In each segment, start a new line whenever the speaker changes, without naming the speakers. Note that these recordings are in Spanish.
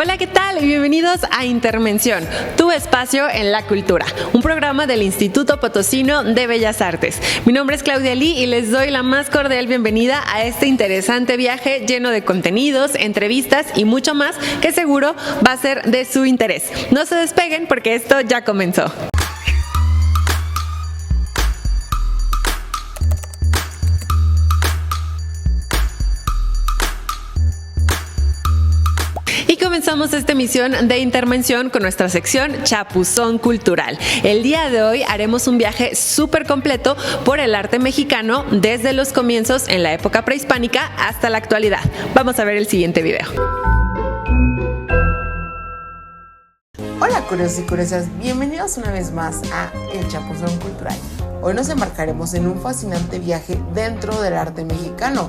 Hola, ¿qué tal? Bienvenidos a Intermención, tu espacio en la cultura, un programa del Instituto Potosino de Bellas Artes. Mi nombre es Claudia Lee y les doy la más cordial bienvenida a este interesante viaje lleno de contenidos, entrevistas y mucho más que seguro va a ser de su interés. No se despeguen porque esto ya comenzó. Comenzamos esta emisión de Intermención con nuestra sección Chapuzón Cultural. El día de hoy haremos un viaje súper completo por el arte mexicano desde los comienzos en la época prehispánica hasta la actualidad. Vamos a ver el siguiente video.
Hola curiosos y curiosas, bienvenidos una vez más a El Chapuzón Cultural. Hoy nos embarcaremos en un fascinante viaje dentro del arte mexicano.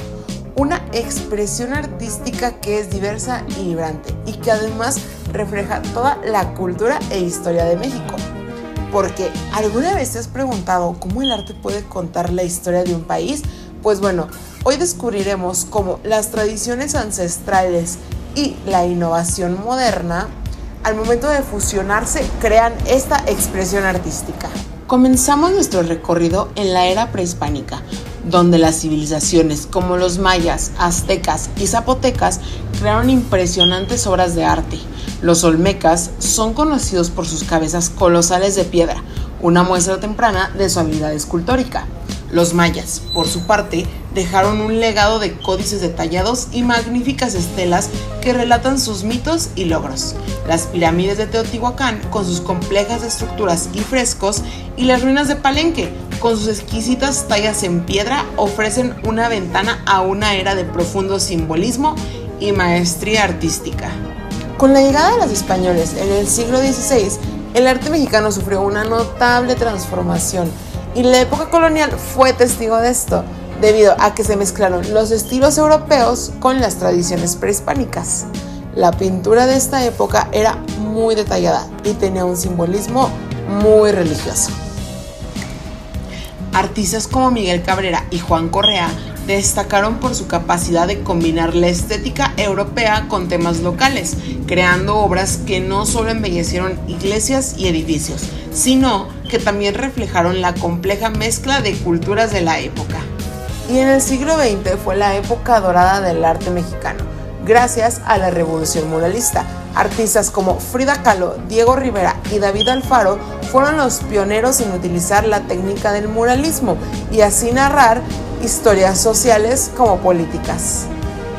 Una expresión artística que es diversa y vibrante y que además refleja toda la cultura e historia de México. Porque ¿alguna vez te has preguntado cómo el arte puede contar la historia de un país? Pues bueno, hoy descubriremos cómo las tradiciones ancestrales y la innovación moderna, al momento de fusionarse, crean esta expresión artística. Comenzamos nuestro recorrido en la era prehispánica, donde las civilizaciones como los mayas, aztecas y zapotecas crearon impresionantes obras de arte. Los olmecas son conocidos por sus cabezas colosales de piedra, una muestra temprana de su habilidad escultórica. Los mayas, por su parte, dejaron un legado de códices detallados y magníficas estelas que relatan sus mitos y logros. Las pirámides de Teotihuacán, con sus complejas estructuras y frescos, y las ruinas de Palenque, con sus exquisitas tallas en piedra, ofrecen una ventana a una era de profundo simbolismo y maestría artística. Con la llegada de los españoles en el siglo XVI, el arte mexicano sufrió una notable transformación, y la época colonial fue testigo de esto, debido a que se mezclaron los estilos europeos con las tradiciones prehispánicas. La pintura de esta época era muy detallada y tenía un simbolismo muy religioso. Artistas como Miguel Cabrera y Juan Correa destacaron por su capacidad de combinar la estética europea con temas locales, creando obras que no solo embellecieron iglesias y edificios, sino que también reflejaron la compleja mezcla de culturas de la época. Y en el siglo XX fue la época dorada del arte mexicano, gracias a la Revolución Muralista. Artistas como Frida Kahlo, Diego Rivera y David Alfaro fueron los pioneros en utilizar la técnica del muralismo y así narrar historias sociales como políticas.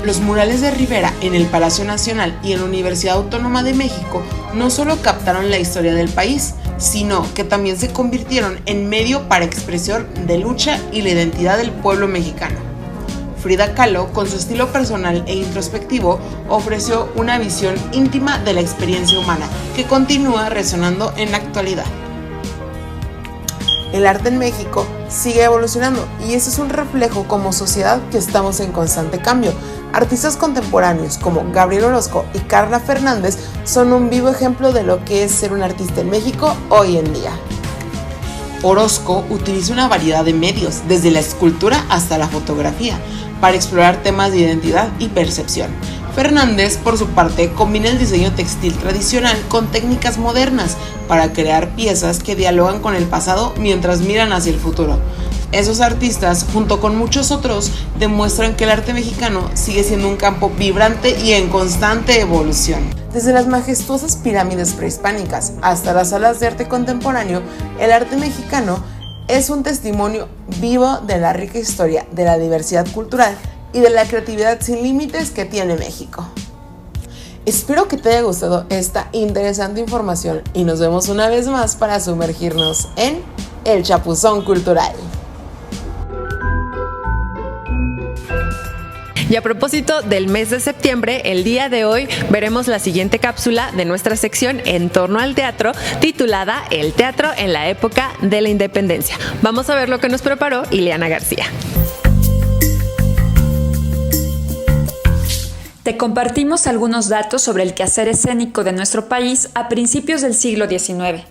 Los murales de Rivera en el Palacio Nacional y en la Universidad Autónoma de México no solo captaron la historia del país, sino que también se convirtieron en medio para expresión de lucha y la identidad del pueblo mexicano. Frida Kahlo, con su estilo personal e introspectivo, ofreció una visión íntima de la experiencia humana que continúa resonando en la actualidad. El arte en México sigue evolucionando y eso es un reflejo como sociedad que estamos en constante cambio. Artistas contemporáneos como Gabriel Orozco y Carla Fernández son un vivo ejemplo de lo que es ser un artista en México hoy en día. Orozco utiliza una variedad de medios, desde la escultura hasta la fotografía, para explorar temas de identidad y percepción. Fernández, por su parte, combina el diseño textil tradicional con técnicas modernas para crear piezas que dialogan con el pasado mientras miran hacia el futuro. Esos artistas, junto con muchos otros, demuestran que el arte mexicano sigue siendo un campo vibrante y en constante evolución. Desde las majestuosas pirámides prehispánicas hasta las salas de arte contemporáneo, el arte mexicano es un testimonio vivo de la rica historia, de la diversidad cultural y de la creatividad sin límites que tiene México. Espero que te haya gustado esta interesante información y nos vemos una vez más para sumergirnos en El Chapuzón Cultural.
Y a propósito del mes de septiembre, el día de hoy veremos la siguiente cápsula de nuestra sección en torno al teatro, titulada El teatro en la época de la independencia. Vamos a ver lo que nos preparó Ileana García.
Te compartimos algunos datos sobre el quehacer escénico de nuestro país a principios del siglo XIX.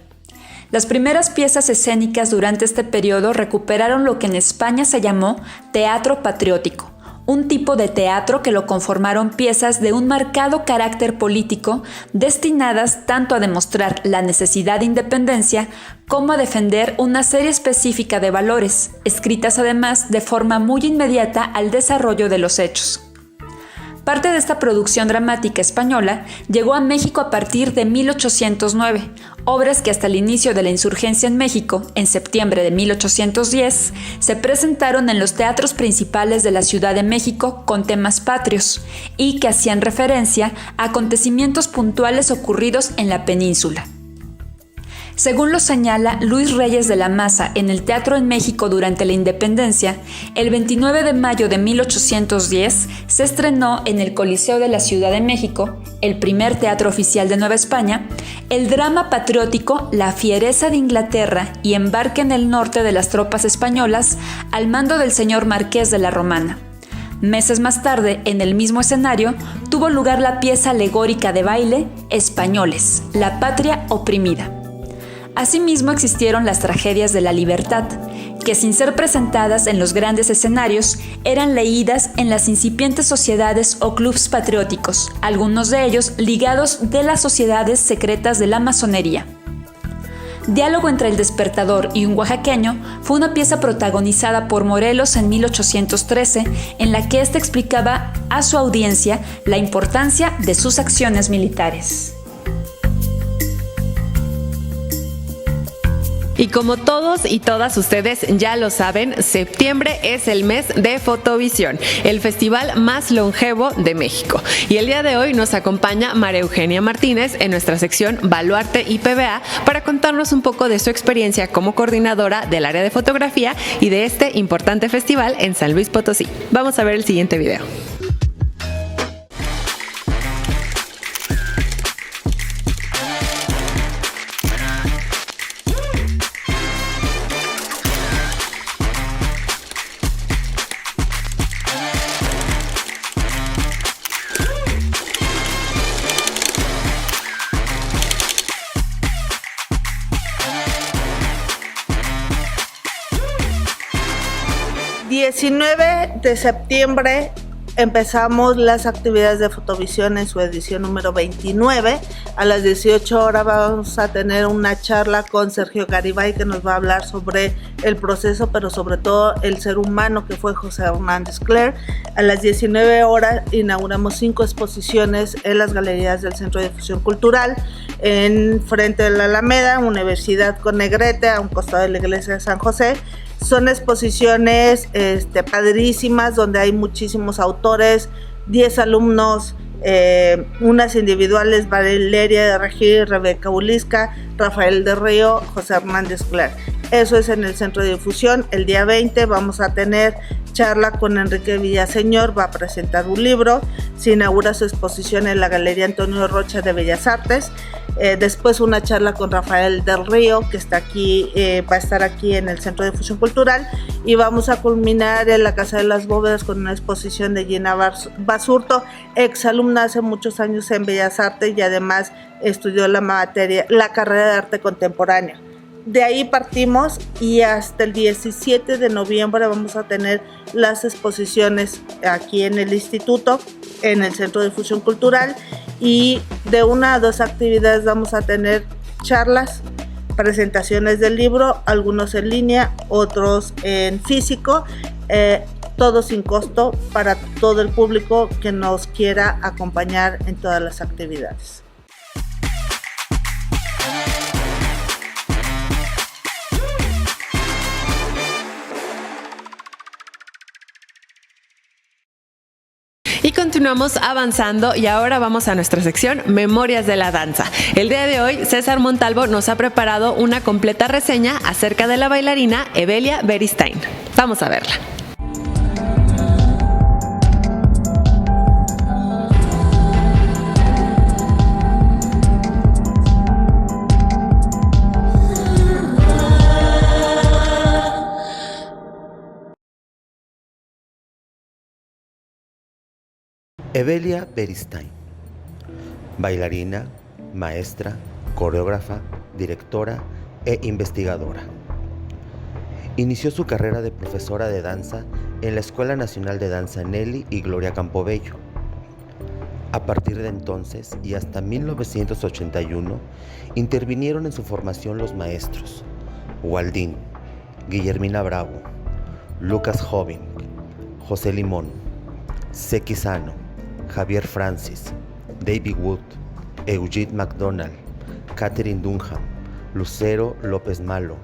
Las primeras piezas escénicas durante este periodo recuperaron lo que en España se llamó teatro patriótico, un tipo de teatro que lo conformaron piezas de un marcado carácter político destinadas tanto a demostrar la necesidad de independencia como a defender una serie específica de valores, escritas además de forma muy inmediata al desarrollo de los hechos. Parte de esta producción dramática española llegó a México a partir de 1809, obras que hasta el inicio de la insurgencia en México, en septiembre de 1810, se presentaron en los teatros principales de la Ciudad de México con temas patrios y que hacían referencia a acontecimientos puntuales ocurridos en la península. Según lo señala Luis Reyes de la Maza en el Teatro en México durante la Independencia, el 29 de mayo de 1810 se estrenó en el Coliseo de la Ciudad de México, el primer teatro oficial de Nueva España, el drama patriótico La fiereza de Inglaterra y embarque en el norte de las tropas españolas al mando del señor Marqués de la Romana. Meses más tarde, en el mismo escenario, tuvo lugar la pieza alegórica de baile Españoles, la patria oprimida. Asimismo existieron las tragedias de la libertad, que sin ser presentadas en los grandes escenarios, eran leídas en las incipientes sociedades o clubs patrióticos, algunos de ellos ligados de las sociedades secretas de la masonería. Diálogo entre el despertador y un oaxaqueño fue una pieza protagonizada por Morelos en 1813, en la que éste explicaba a su audiencia la importancia de sus acciones militares.
Y como todos y todas ustedes ya lo saben, septiembre es el mes de Fotovisión, el festival más longevo de México. Y el día de hoy nos acompaña María Eugenia Martínez en nuestra sección Baluarte y PBA para contarnos un poco de su experiencia como coordinadora del área de fotografía y de este importante festival en San Luis Potosí. Vamos a ver el siguiente video.
El 19 de septiembre empezamos las actividades de Fotovisión en su edición número 29. A las 18 horas vamos a tener una charla con Sergio Garibay, que nos va a hablar sobre el proceso, pero sobre todo el ser humano que fue José Hernández Cler. A las 19 horas inauguramos 5 exposiciones en las galerías del Centro de Difusión Cultural, en frente de la Alameda, Universidad con Negrete, a un costado de la iglesia de San José. Son exposiciones padrísimas, donde hay muchísimos autores, 10 alumnos, unas individuales, Valeria de Regil, Rebeca Ulisca, Rafael de Río, José Hernández Cler. Eso es en el Centro de Difusión. El día 20 vamos a tener charla con Enrique Villaseñor, va a presentar un libro. Se inaugura su exposición en la Galería Antonio Rocha de Bellas Artes. Después una charla con Rafael del Río, que está aquí, va a estar aquí en el Centro de Difusión Cultural, y vamos a culminar en la Casa de las Bóvedas con una exposición de Gina Basurto, exalumna hace muchos años en Bellas Artes y además estudió la carrera de arte contemporáneo. De ahí partimos y hasta el 17 de noviembre vamos a tener las exposiciones aquí en el instituto, en el Centro de Difusión Cultural, y de 1 a 2 actividades vamos a tener charlas, presentaciones del libro, algunos en línea, otros en físico, todo sin costo para todo el público que nos quiera acompañar en todas las actividades.
Y continuamos avanzando y ahora vamos a nuestra sección Memorias de la Danza. El día de hoy César Montalvo nos ha preparado una completa reseña acerca de la bailarina Evelia Beristain. Vamos a verla.
Evelia Beristain, bailarina, maestra, coreógrafa, directora e investigadora. Inició su carrera de profesora de danza en la Escuela Nacional de Danza Nelly y Gloria Campobello. A partir de entonces y hasta 1981, intervinieron en su formación los maestros Waldín, Guillermina Bravo, Lucas Joving, José Limón, Seki Sano, Javier Francis, David Wood, Eugene MacDonald, Catherine Dunham, Lucero López Malo,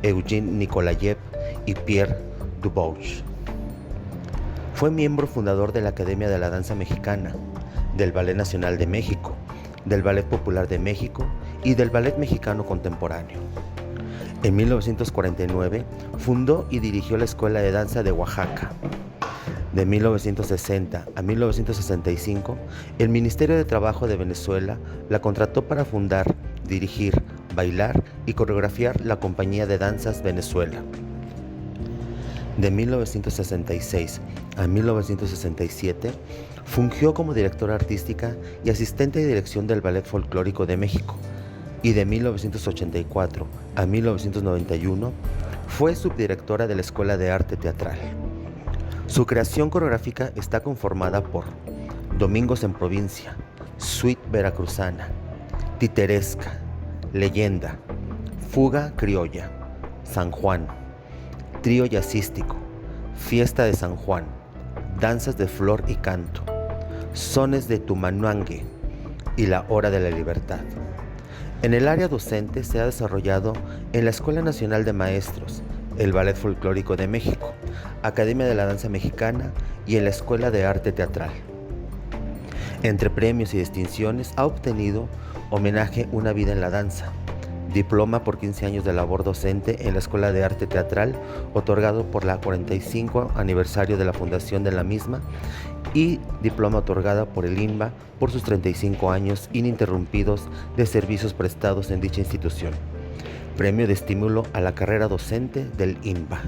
Eugene Nikolayev y Pierre Dubouch. Fue miembro fundador de la Academia de la Danza Mexicana, del Ballet Nacional de México, del Ballet Popular de México y del Ballet Mexicano Contemporáneo. En 1949 fundó y dirigió la Escuela de Danza de Oaxaca. De 1960 a 1965, el Ministerio de Trabajo de Venezuela la contrató para fundar, dirigir, bailar y coreografiar la Compañía de Danzas Venezuela. De 1966 a 1967, fungió como directora artística y asistente de dirección del Ballet Folclórico de México, y de 1984 a 1991 fue subdirectora de la Escuela de Arte Teatral. Su creación coreográfica está conformada por Domingos en Provincia, Suite Veracruzana, Titeresca, Leyenda, Fuga Criolla, San Juan, Trío Jazzístico, Fiesta de San Juan, Danzas de Flor y Canto, Sones de Tumanuangue y La Hora de la Libertad. En el área docente se ha desarrollado en la Escuela Nacional de Maestros, el Ballet Folclórico de México, Academia de la Danza Mexicana y en la Escuela de Arte Teatral. Entre premios y distinciones ha obtenido homenaje Una Vida en la Danza, diploma por 15 años de labor docente en la Escuela de Arte Teatral, otorgado por la 45 aniversario de la fundación de la misma, y diploma otorgada por el INBA por sus 35 años ininterrumpidos de servicios prestados en dicha institución. Premio de estímulo a la carrera docente del INBA.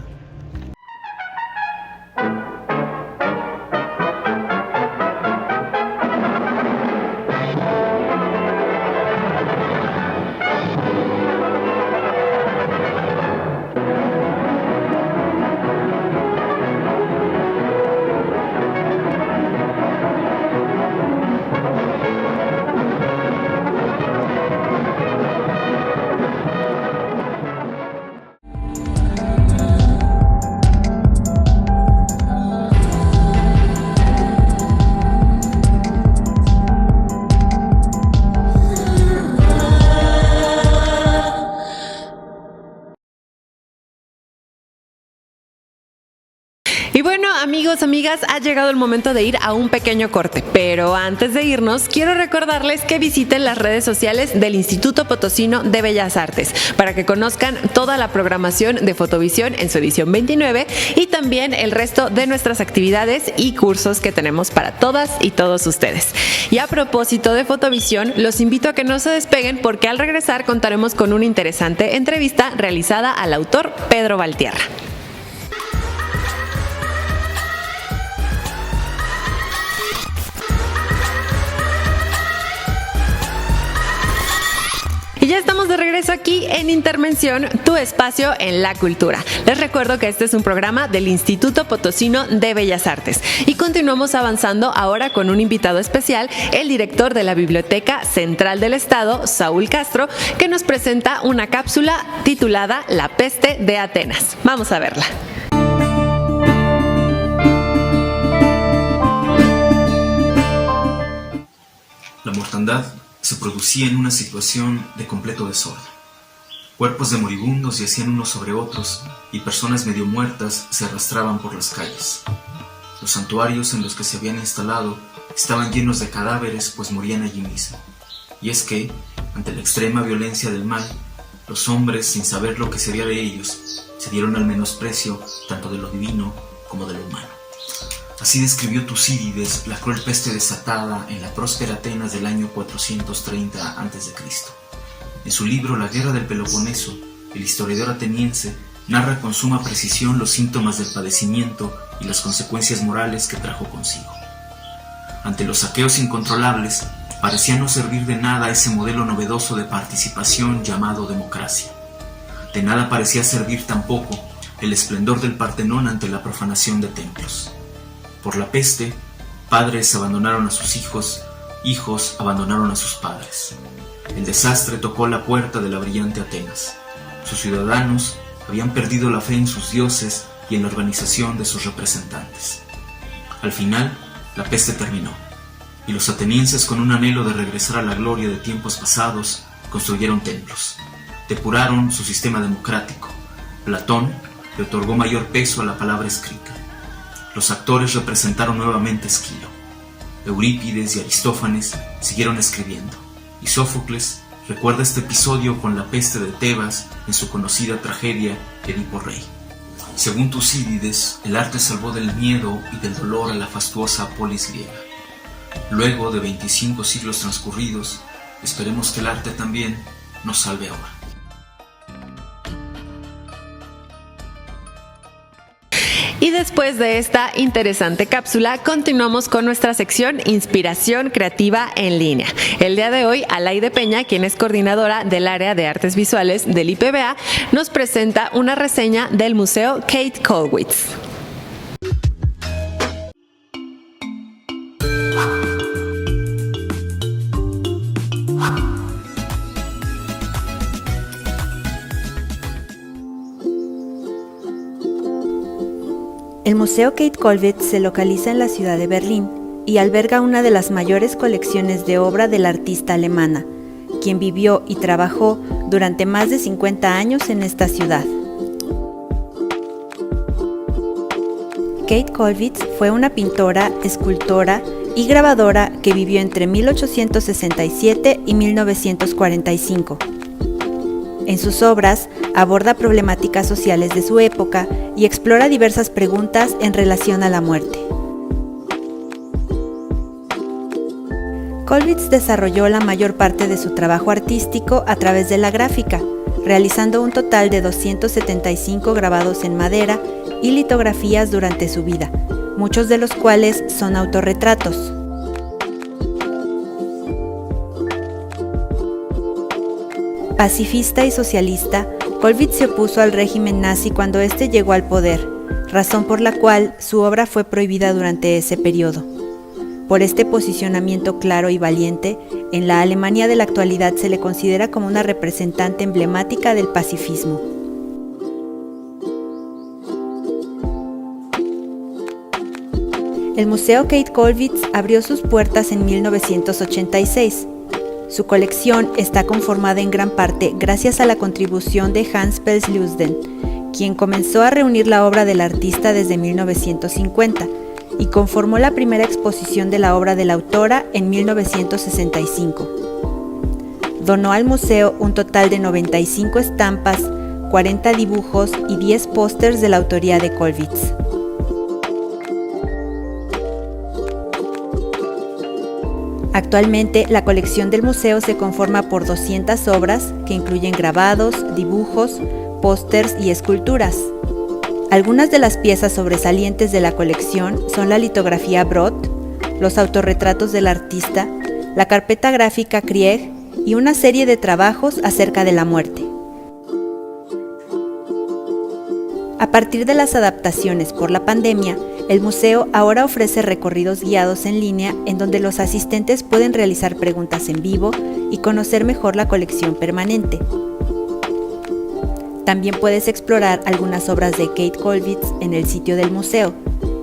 Y bueno, amigos, amigas, ha llegado el momento de ir a un pequeño corte, pero antes de irnos, quiero recordarles que visiten las redes sociales del Instituto Potosino de Bellas Artes para que conozcan toda la programación de Fotovisión en su edición 29 y también el resto de nuestras actividades y cursos que tenemos para todas y todos ustedes. Y a propósito de Fotovisión, los invito a que no se despeguen porque al regresar contaremos con una interesante entrevista realizada al autor Pedro Valtierra. Y ya estamos de regreso aquí en Intervención, tu espacio en la cultura. Les recuerdo que este es un programa del Instituto Potosino de Bellas Artes y continuamos avanzando ahora con un invitado especial, el director de la Biblioteca Central del Estado, Saúl Castro, que nos presenta una cápsula titulada La peste de Atenas. Vamos a verla.
La mortandad se producía en una situación de completo desorden. Cuerpos de moribundos yacían unos sobre otros y personas medio muertas se arrastraban por las calles. Los santuarios en los que se habían instalado estaban llenos de cadáveres, pues morían allí mismo. Y es que, ante la extrema violencia del mal, los hombres, sin saber lo que sería de ellos, se dieron al menosprecio tanto de lo divino como de lo humano. Así describió Tucídides la cruel peste desatada en la próspera Atenas del año 430 a.C. En su libro La Guerra del Peloponeso, el historiador ateniense narra con suma precisión los síntomas del padecimiento y las consecuencias morales que trajo consigo. Ante los saqueos incontrolables, parecía no servir de nada ese modelo novedoso de participación llamado democracia. De nada parecía servir tampoco el esplendor del Partenón ante la profanación de templos. Por la peste, padres abandonaron a sus hijos, hijos abandonaron a sus padres. El desastre tocó la puerta de la brillante Atenas. Sus ciudadanos habían perdido la fe en sus dioses y en la organización de sus representantes. Al final, la peste terminó, y los atenienses, con un anhelo de regresar a la gloria de tiempos pasados, construyeron templos, depuraron su sistema democrático. Platón le otorgó mayor peso a la palabra escrita. Los actores representaron nuevamente Esquilo. Eurípides y Aristófanes siguieron escribiendo, y Sófocles recuerda este episodio con la peste de Tebas en su conocida tragedia Edipo Rey. Según Tucídides, el arte salvó del miedo y del dolor a la fastuosa polis griega. Luego de 25 siglos transcurridos, esperemos que el arte también nos salve ahora.
Y después de esta interesante cápsula, continuamos con nuestra sección Inspiración Creativa en Línea. El día de hoy, Alaide Peña, quien es coordinadora del área de artes visuales del IPBA, nos presenta una reseña del Museo Kate Kollwitz.
El Museo Kate Kollwitz se localiza en la ciudad de Berlín y alberga una de las mayores colecciones de obra de la artista alemana, quien vivió y trabajó durante más de 50 años en esta ciudad. Kate Kollwitz fue una pintora, escultora y grabadora que vivió entre 1867 y 1945. En sus obras aborda problemáticas sociales de su época y explora diversas preguntas en relación a la muerte. Kollwitz desarrolló la mayor parte de su trabajo artístico a través de la gráfica, realizando un total de 275 grabados en madera y litografías durante su vida, muchos de los cuales son autorretratos. Pacifista y socialista, Kollwitz se opuso al régimen nazi cuando éste llegó al poder, razón por la cual su obra fue prohibida durante ese periodo. Por este posicionamiento claro y valiente, en la Alemania de la actualidad se le considera como una representante emblemática del pacifismo. El Museo Kate Kollwitz abrió sus puertas en 1986. Su colección está conformada en gran parte gracias a la contribución de Hans Pelslusden, quien comenzó a reunir la obra del artista desde 1950 y conformó la primera exposición de la obra de la autora en 1965. Donó al museo un total de 95 estampas, 40 dibujos y 10 pósters de la autoría de Kollwitz. Actualmente, la colección del museo se conforma por 200 obras que incluyen grabados, dibujos, pósters y esculturas. Algunas de las piezas sobresalientes de la colección son la litografía Brott, los autorretratos del artista, la carpeta gráfica Krieg y una serie de trabajos acerca de la muerte. A partir de las adaptaciones por la pandemia, el museo ahora ofrece recorridos guiados en línea en donde los asistentes pueden realizar preguntas en vivo y conocer mejor la colección permanente. También puedes explorar algunas obras de Kate Kollwitz en el sitio del museo,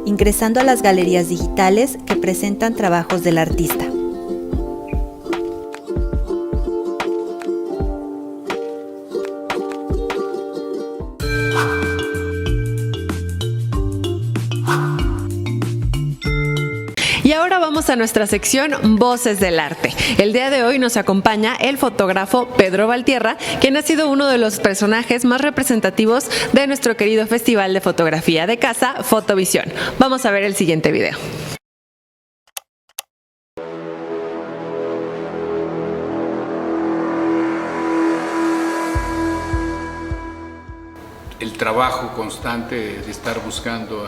ingresando a las galerías digitales que presentan trabajos del artista.
Y ahora vamos a nuestra sección Voces del Arte. El día de hoy nos acompaña el fotógrafo Pedro Valtierra, quien ha sido uno de los personajes más representativos de nuestro querido Festival de Fotografía de Casa, Fotovisión. Vamos a ver el siguiente video.
El trabajo constante de estar buscando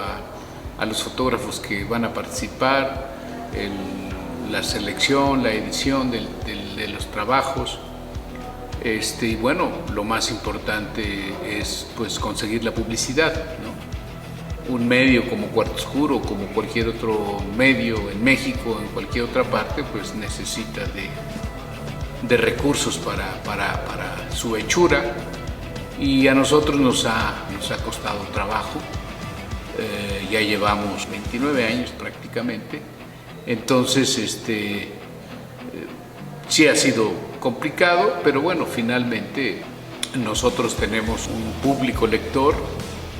a los fotógrafos que van a participar, la selección, la edición de los trabajos, Y bueno, lo más importante es pues conseguir la publicidad, ¿no? Un medio como Cuarto Oscuro, como cualquier otro medio en México, en cualquier otra parte, pues necesita de recursos para su hechura, y a nosotros nos ha costado trabajo. Ya llevamos 29 años prácticamente, entonces sí ha sido complicado, pero bueno, finalmente nosotros tenemos un público lector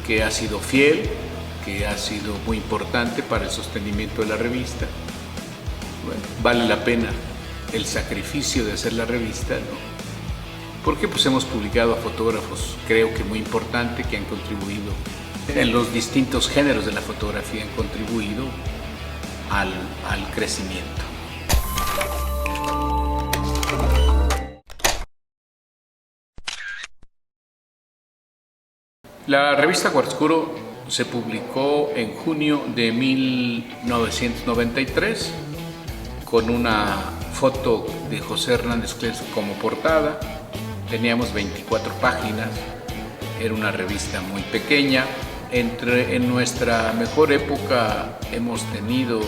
que ha sido fiel, que ha sido muy importante para el sostenimiento de la revista. Bueno, vale la pena el sacrificio de hacer la revista, ¿no? Porque pues hemos publicado a fotógrafos, creo que muy importantes, que han contribuido en los distintos géneros de la fotografía, han contribuido al crecimiento. La revista Cuarto Oscuro se publicó en junio de 1993 con una foto de José Hernández Cles como portada. Teníamos 24 páginas, era una revista muy pequeña. En nuestra mejor época hemos tenido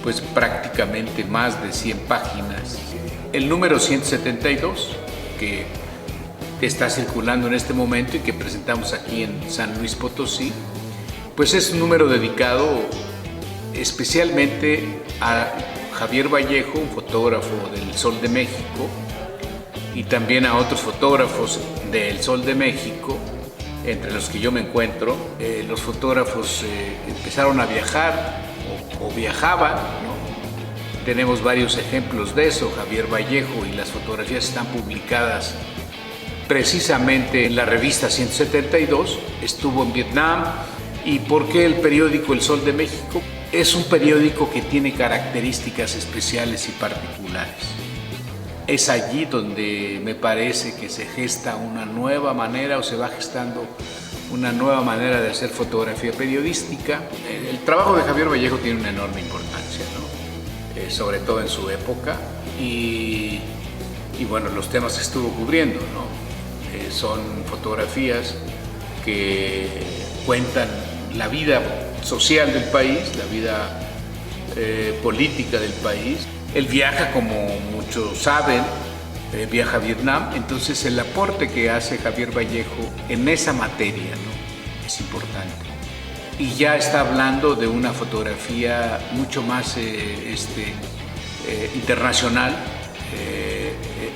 pues prácticamente más de 100 páginas. El número 172, que está circulando en este momento y que presentamos aquí en San Luis Potosí, pues es un número dedicado especialmente a Javier Vallejo, un fotógrafo del Sol de México, y también a otros fotógrafos del Sol de México, entre los que yo me encuentro. Los fotógrafos empezaron a viajar o viajaban, ¿no? Tenemos varios ejemplos de eso. Javier Vallejo, y las fotografías están publicadas precisamente en la revista 172, estuvo en Vietnam. ¿Y por qué el periódico El Sol de México? Es un periódico que tiene características especiales y particulares. Es allí donde me parece que se gesta una nueva manera, o se va gestando una nueva manera de hacer fotografía periodística. El trabajo de Javier Vallejo tiene una enorme importancia, ¿no? Sobre todo en su época, y bueno, los temas que estuvo cubriendo, ¿no? Son fotografías que cuentan la vida social del país, la vida política del país. Él viaja, como muchos saben, viaja a Vietnam, entonces el aporte que hace Javier Vallejo en esa materia, ¿no? Es importante. Y ya está hablando de una fotografía mucho más internacional.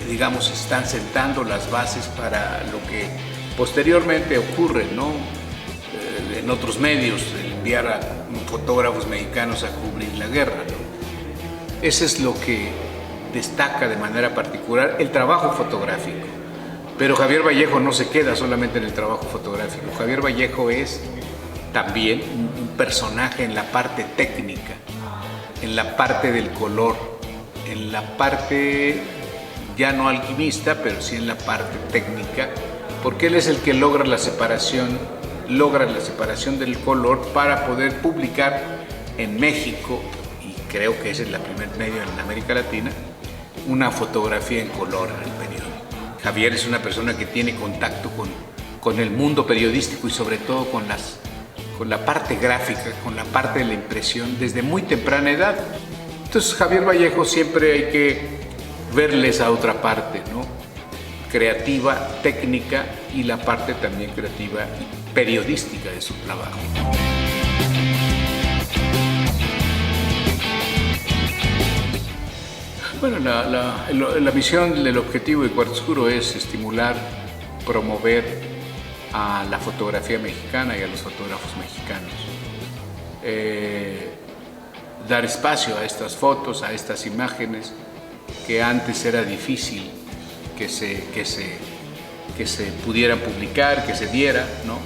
Digamos, están sentando las bases para lo que posteriormente ocurre, ¿no? En otros medios, enviar a fotógrafos mexicanos a cubrir la guerra, ¿no? Eso es lo que destaca de manera particular el trabajo fotográfico. Pero Javier Vallejo no se queda solamente en el trabajo fotográfico. Javier Vallejo es también un personaje en la parte técnica, en la parte del color, en la parte ya no alquimista, pero sí en la parte técnica, porque él es el que logra la separación del color para poder publicar en México, y creo que ese es el primer medio en América Latina, una fotografía en color en el periódico. Javier es una persona que tiene contacto con el mundo periodístico, y sobre todo con la parte gráfica, con la parte de la impresión desde muy temprana edad. Entonces Javier Vallejo siempre hay que verle esa otra parte, ¿no? Creativa, técnica, y la parte también creativa y periodística de su trabajo. Bueno, la misión del objetivo de Cuarto Oscuro es estimular, promover a la fotografía mexicana y a los fotógrafos mexicanos. Dar espacio a estas fotos, a estas imágenes que antes era difícil que se pudieran publicar, que se diera, ¿no?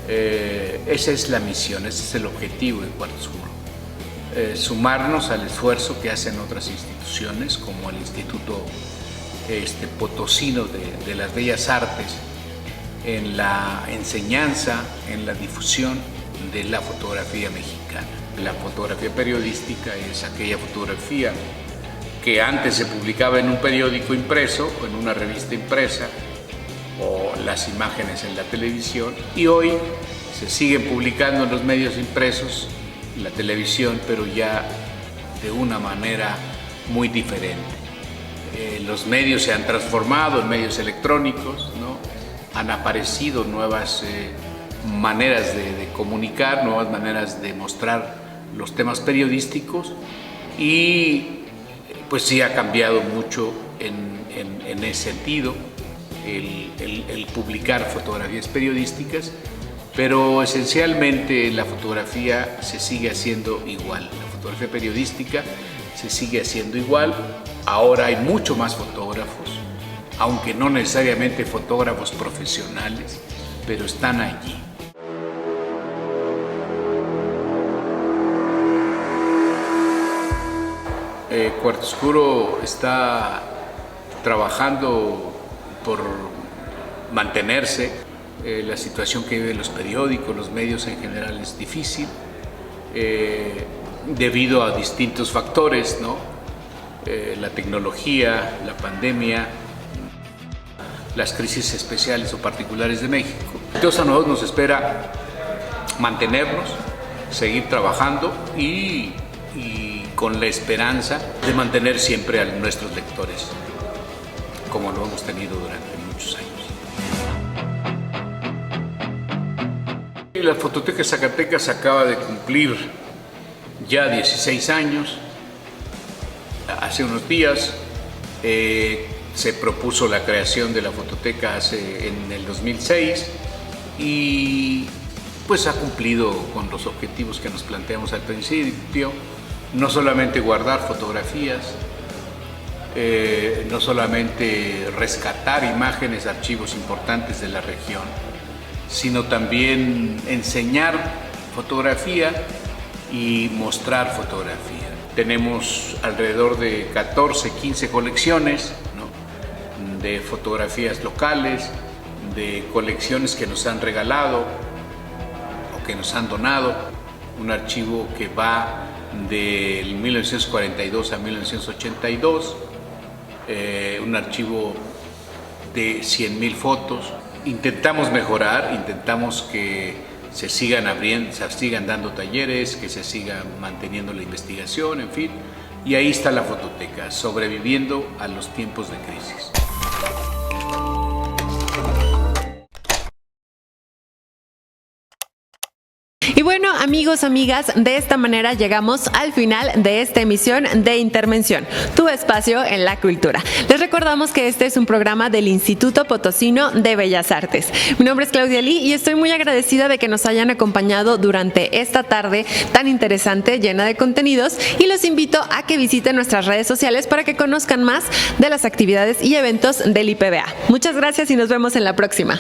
Esa es la misión, ese es el objetivo de Cuarto Oscuro. Sumarnos al esfuerzo que hacen otras instituciones, como el Instituto Potosino de las Bellas Artes, en la enseñanza, en la difusión de la fotografía mexicana. La fotografía periodística es aquella fotografía que antes se publicaba en un periódico impreso o en una revista impresa, o las imágenes en la televisión, y hoy se siguen publicando en los medios impresos, en la televisión, pero ya de una manera muy diferente. Los medios se han transformado en medios electrónicos, ¿no? Han aparecido nuevas maneras de comunicar, nuevas maneras de mostrar los temas periodísticos, y pues sí ha cambiado mucho en ese sentido el publicar fotografías periodísticas, pero esencialmente la fotografía se sigue haciendo igual. La fotografía periodística se sigue haciendo igual. Ahora hay mucho más fotógrafos, aunque no necesariamente fotógrafos profesionales, pero están allí. Cuarto Oscuro está trabajando por mantenerse. La situación que viven los periódicos, los medios en general, es difícil debido a distintos factores, ¿no? La tecnología, la pandemia, las crisis especiales o particulares de México. Entonces a nosotros nos espera mantenernos, seguir trabajando y con la esperanza de mantener siempre a nuestros lectores, como lo hemos tenido durante muchos años. Y la Fototeca Zacatecas acaba de cumplir ya 16 años. Hace unos días se propuso la creación de la Fototeca en el 2006 y pues ha cumplido con los objetivos que nos planteamos al principio. No solamente guardar fotografías, no solamente rescatar imágenes, archivos importantes de la región, sino también enseñar fotografía y mostrar fotografía. Tenemos alrededor de 14, 15 colecciones, ¿no?, de fotografías locales, de colecciones que nos han regalado o que nos han donado, un archivo que va del 1942 a 1982, un archivo de 100,000 fotos. Intentamos mejorar, intentamos que se sigan abriendo, se sigan dando talleres, que se siga manteniendo la investigación, en fin. Y ahí está la Fototeca, sobreviviendo a los tiempos de crisis.
Y bueno, amigos, amigas, de esta manera llegamos al final de esta emisión de Intervención, tu espacio en la cultura. Les recordamos que este es un programa del Instituto Potosino de Bellas Artes. Mi nombre es Claudia Lee y estoy muy agradecida de que nos hayan acompañado durante esta tarde tan interesante, llena de contenidos, y los invito a que visiten nuestras redes sociales para que conozcan más de las actividades y eventos del IPBA. Muchas gracias y nos vemos en la próxima.